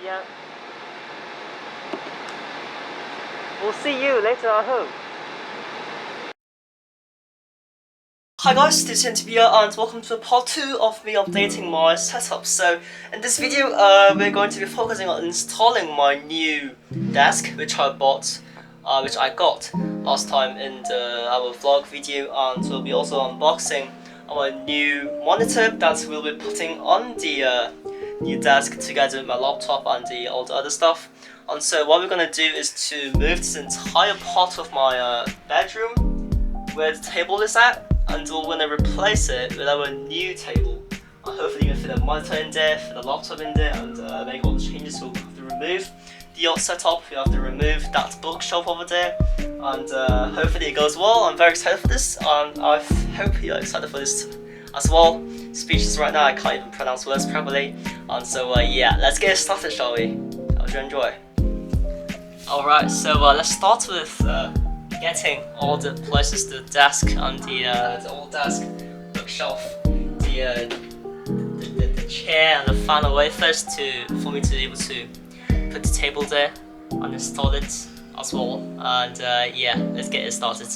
Yeah. We'll see you later at home. Hi guys, this is MTBR and welcome to part 2 of me updating my setup. So in this video, we're going to be focusing on installing my new desk, which I got last time in our vlog video, and we'll be also unboxing our new monitor that we'll be putting on the new desk together with my laptop and all the other stuff. And so what we're gonna do is to move this entire part of my bedroom where the table is at, and we're gonna replace it with our new table. Hopefully we can fit a monitor in there, fit a laptop in there, and make all the changes. We'll have to remove the old setup, we have to remove that bookshelf over there, and hopefully it goes well. I'm very excited for this, and I hope you're excited for this as well. Speeches right now, I can't even pronounce words properly. And so yeah, let's get started, shall we? I hope you enjoy. Alright, so let's start with getting all the places, the desk and the old desk, bookshelf, the chair and the fan away first for me to be able to put the table there and install it as well. And yeah, let's get it started.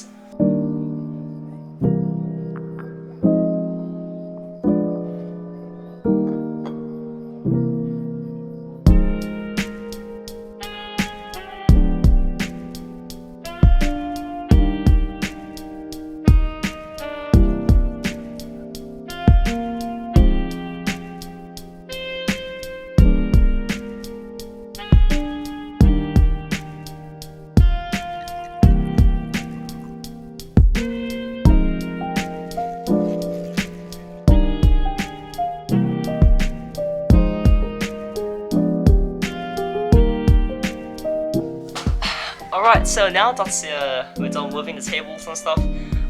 Alright, so now that we're done moving the tables and stuff,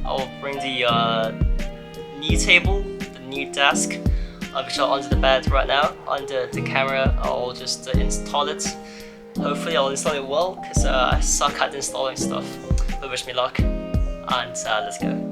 I'll bring the new table, the new desk, which are under the bed right now. Under the camera, I'll just install it. Hopefully I'll install it well, because I suck at installing stuff. But wish me luck, and let's go.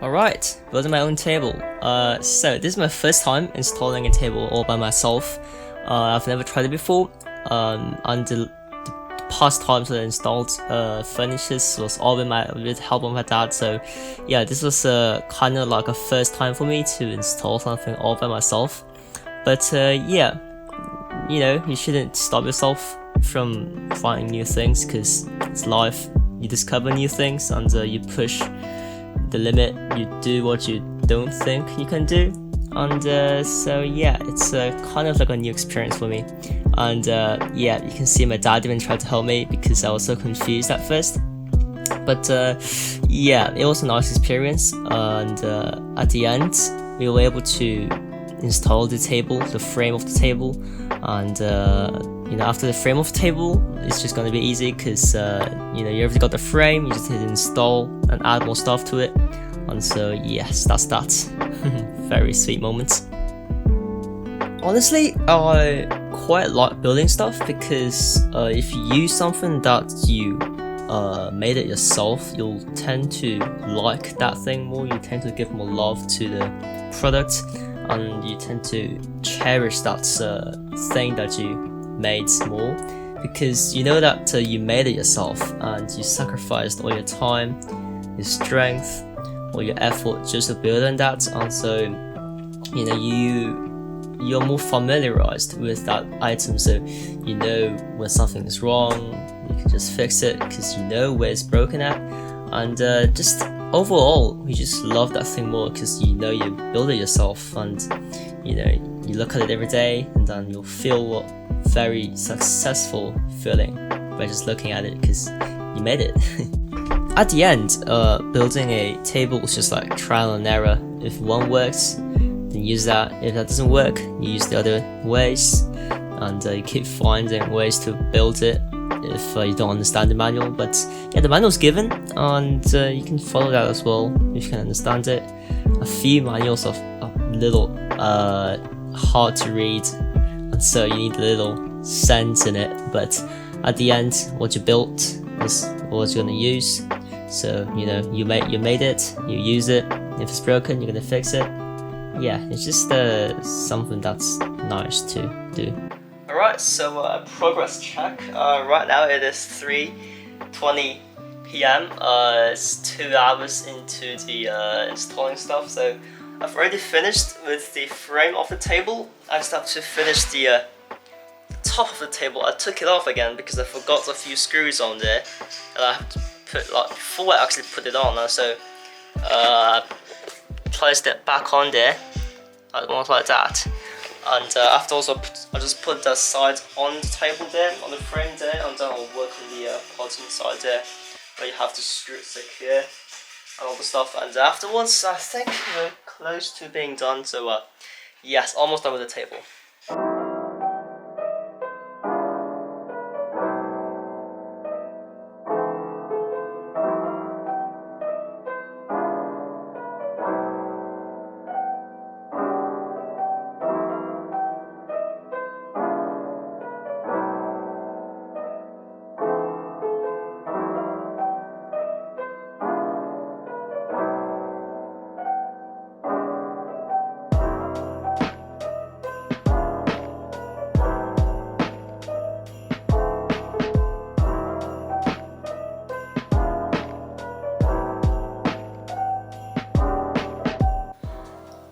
Alright, building my own table. So this is my first time installing a table all by myself. I've never tried it before. And the past times I installed furnitures was all with help of my dad. So yeah, this was kind of like a first time for me to install something all by myself. But yeah, you know, you shouldn't stop yourself from trying new things, because it's life. You discover new things and you push the limit, you do what you don't think you can do. And so yeah, it's kind of like a new experience for me. And yeah, you can see my dad even tried to help me because I was so confused at first. But yeah, it was a nice experience, and at the end we were able to install the table, the frame of the table. And you know, after the frame of the table, it's just gonna be easy, because you know, you already got the frame, you just need to install and add more stuff to it. And so yes, that's that. Very sweet moment. Honestly, I quite like building stuff, because if you use something that you made it yourself, you'll tend to like that thing more, you tend to give more love to the product, and you tend to cherish that thing that you made more, because you know that you made it yourself and you sacrificed all your time, your strength, all your effort just to build on that. And so you know, you're more familiarized with that item, so you know when something is wrong, you can just fix it because you know where it's broken at. And just overall, you just love that thing more because you know you build it yourself, and you know, you look at it every day, and then you'll feel a very successful feeling by just looking at it because you made it. at the end, building a table is just like trial and error. If one works, then use that. If that doesn't work, you use the other ways, and you keep finding ways to build it if you don't understand the manual. But yeah, the manual's given, and you can follow that as well if you can understand it. A few manuals are a little hard to read, and so you need a little sense in it. But at the end, what you built is what you're gonna use. So you made it, you use it. If it's broken, you're gonna fix it. Yeah, it's just something that's nice to do. Alright, so progress check. Right now it is 3:20 p.m. It's 2 hours into the installing stuff. So I've already finished with the frame of the table. I just have to finish the top of the table. I took it off again because I forgot a few screws on there, and I have to put, like, before I actually put it on. So placed it back on there, almost like that. And after also, I just put the sides on the table there, on the frame there, and then I'll work on the bottom side there, where you have to screw it secure and all the stuff. And afterwards, I think we're close to being done. So yes, almost done with the table.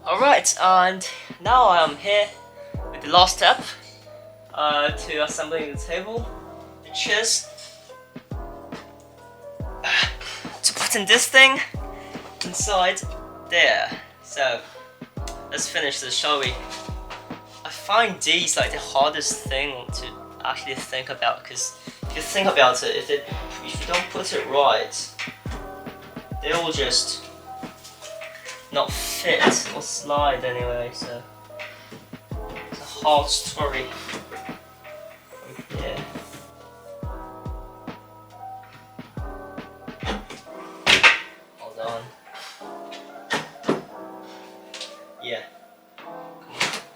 Alright, and now I am here with the last step to assembling the table, which is to put in this thing inside there. So let's finish this, shall we? I find these like the hardest thing to actually think about, because if you think about it, if you don't put it right, they will just not fit or slide anyway. So it's a hard story. Yeah. Hold on. Yeah.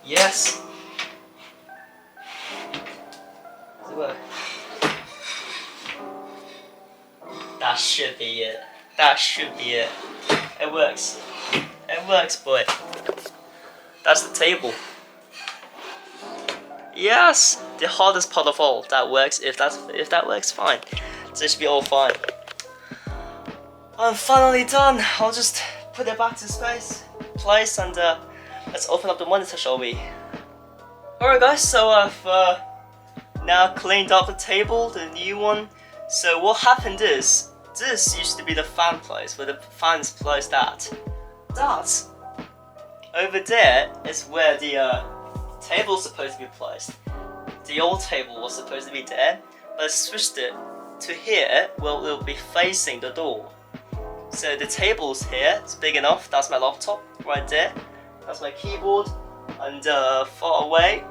Yes. Does it work? That should be it. That should be it. It works. It works, boy. That's the table. Yes, the hardest part of all. That works. If that works, fine. So it should be all fine. I'm finally done. I'll just put it back to place, and let's open up the monitor, shall we? Alright, guys. So I've now cleaned up the table, the new one. So what happened is, this used to be the fan place, where the fans placed at. That over there is where the table is supposed to be placed. The old table was supposed to be there, but I switched it to here, where it will be facing the door. So the table's here, it's big enough. That's my laptop right there. That's my keyboard, and far away,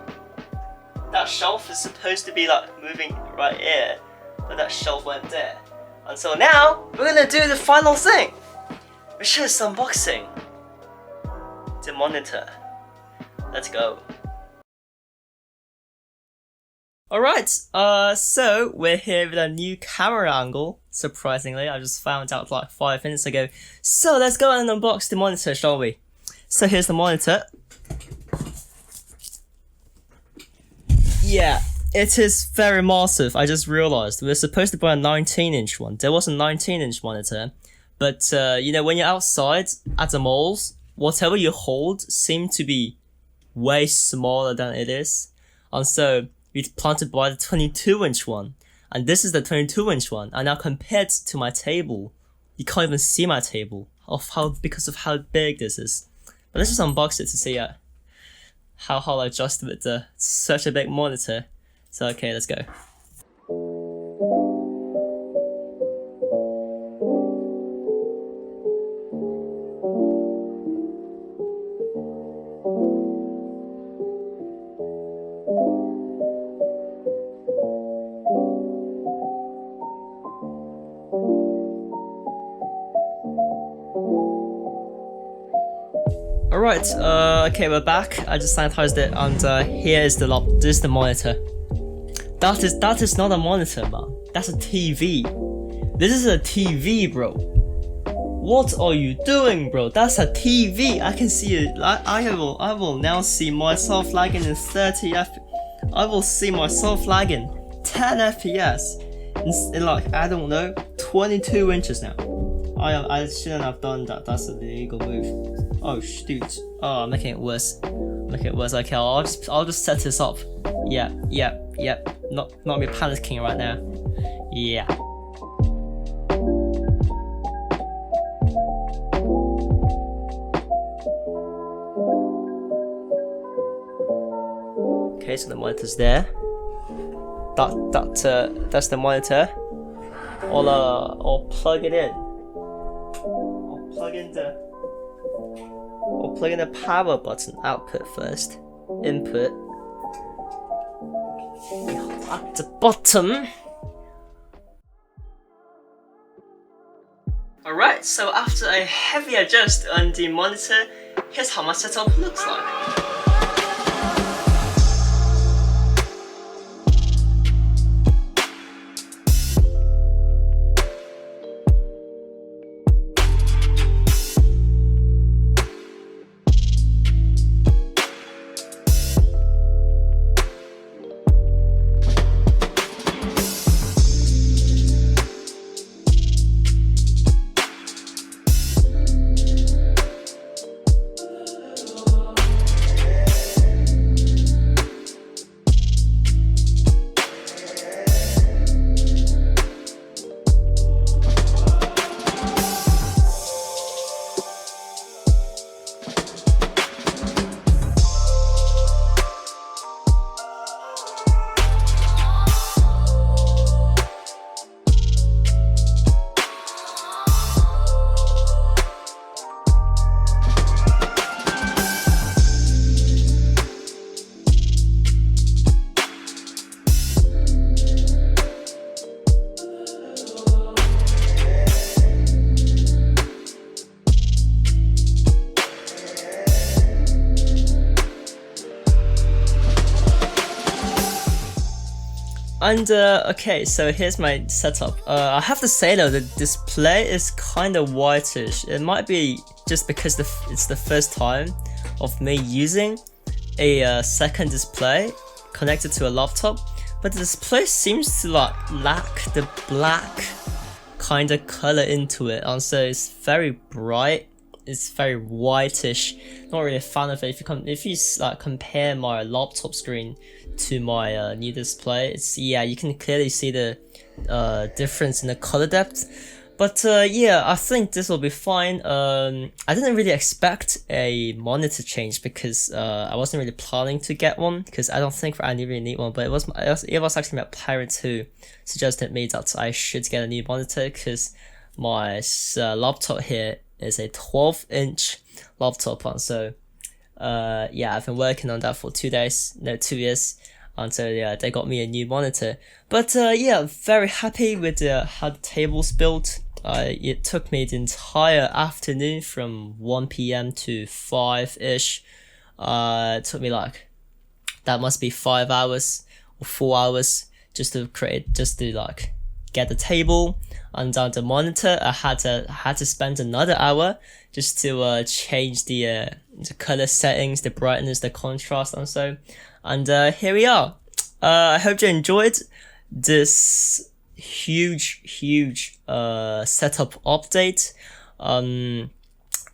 that shelf is supposed to be like moving right here, but that shelf went there. And so now we're gonna do the final thing, which is unboxing the monitor. Let's go. Alright, so we're here with a new camera angle, surprisingly. I just found out like 5 minutes ago. So let's go and unbox the monitor, shall we? So here's the monitor. Yeah, it is very massive. I just realized we were supposed to buy a 19-inch one. There was a 19-inch monitor, but when you're outside at the malls, whatever you hold seems to be way smaller than it is. And so we plan to buy the 22-inch one, and this is the 22-inch one. And now compared to my table, you can't even see my table because of how big this is. But let's just unbox it to see how I'll adjust with such a big monitor. So okay, let's go. Alright, okay, we're back. I just sanitized it, and here is this is the monitor. That is not a monitor, man. That's a TV. This is a TV, bro. What are you doing, bro? That's a TV. I can see it. I will now see myself lagging in 30 f. I will see myself lagging 10 FPS in like, I don't know, 22 inches now. I shouldn't have done that. That's an illegal move. Oh shoot. Oh, I'm making it worse. Okay, I'll just set this up. Yeah. Not me panicking right now. Yeah. Okay, so the monitor's there. That's the monitor. I'll plug it in. I'll plug in the power button output first. Input. At the bottom. Alright, so after a heavy adjust on the monitor, here's how my setup looks like. And okay, so here's my setup. I have to say though, the display is kind of whitish. It might be just because it's the first time of me using a second display connected to a laptop, but the display seems to like lack the black kind of color into it, and so it's very bright. It's very whitish. Not really a fan of it. If you like compare my laptop screen to my new display, it's, yeah, you can clearly see the difference in the color depth. But yeah, I think this will be fine. I didn't really expect a monitor change because I wasn't really planning to get one, because I don't think I really need one. But it was actually my parents who suggested me that I should get a new monitor, because my laptop here is a 12-inch laptop, and so yeah, I've been working on that for 2 years, and so yeah, they got me a new monitor. But yeah, I'm very happy with how the table's built. It took me the entire afternoon from 1 p.m. to 5-ish. It took me like, that must be 5 hours or 4 hours just to like get the table. And the monitor, I had to spend another hour just to change the color settings, the brightness, the contrast, and so. And here we are. I hope you enjoyed this huge setup update. In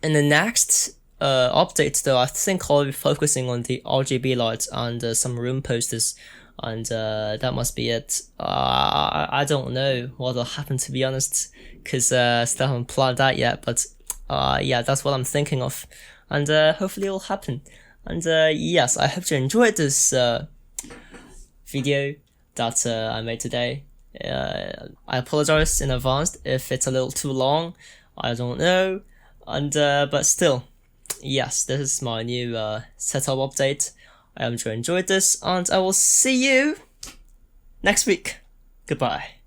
the next update though, I think I'll be focusing on the RGB lights and some room posters, and that must be it. I don't know what will happen, to be honest, because still haven't planned that yet, but yeah, that's what I'm thinking of, and hopefully it will happen. And yes, I hope you enjoyed this video that I made today. I apologize in advance if it's a little too long, I don't know, and but still, yes, this is my new setup update. I hope you enjoyed this, and I will see you next week. Goodbye.